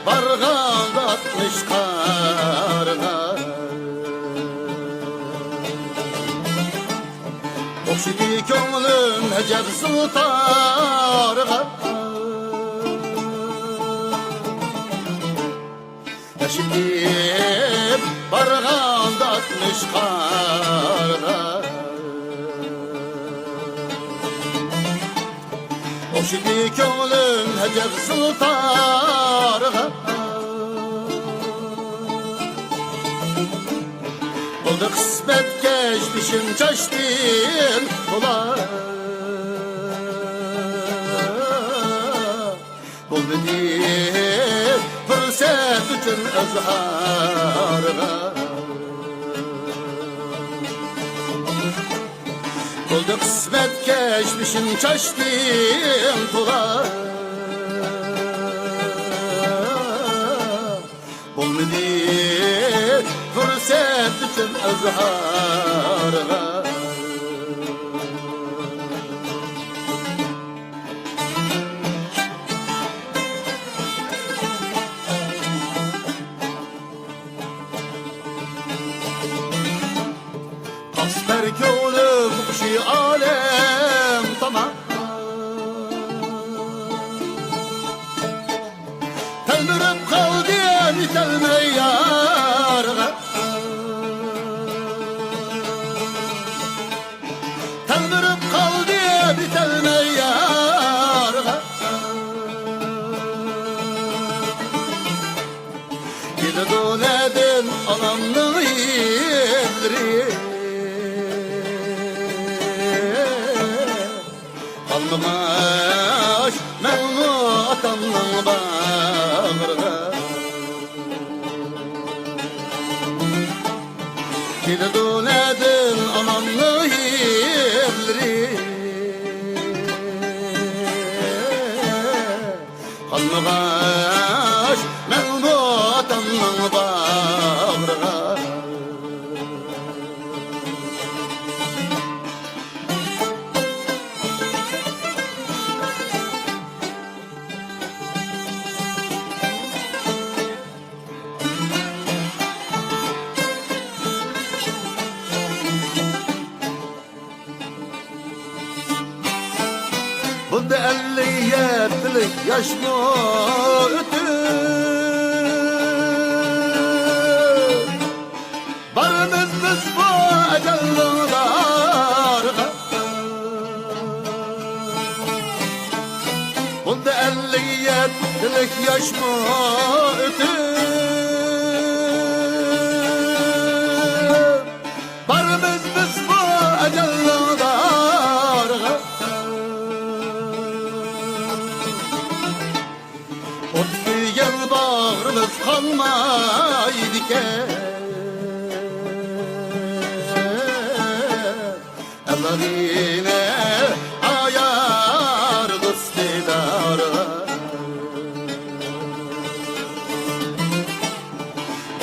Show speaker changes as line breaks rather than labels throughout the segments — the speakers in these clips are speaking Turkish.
barğanda atmış qarına. Oxidi köngülüm əcəb sultarğa. Eşitip barğanda atmış qarına. Oxidi köngülüm əcəb sultarğa. Oldu kısmet geçmişim çeştin ola. Bul beni fırsat için özharga. Oldu kısmet geçmişim çeştin ola. Bul beni fırsat için özharga. Asper köylüm kuşi alem tamam. Telmirip kaldı telme yarga. Telmirip kaldı telme yarga. Gide doledin anamның illeri. Almaş mənu atamның bağırga. Gide doledin anamның illeri. Almaş mənu atamның bağırga. Bunda 57'lik yaş mı ötür? Varımız biz bu ecelliğe. Bunda 57'lik yaş mı ötür? Varımız biz bu ecelliğe. Otlayan bağrımız kalmaydı ki. Ellerine ayar kıstidara.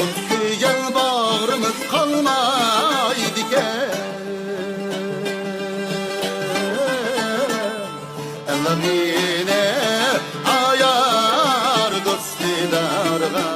Otlayan bağrımız kalmaydı ki. Ellerine ayar kıstidara.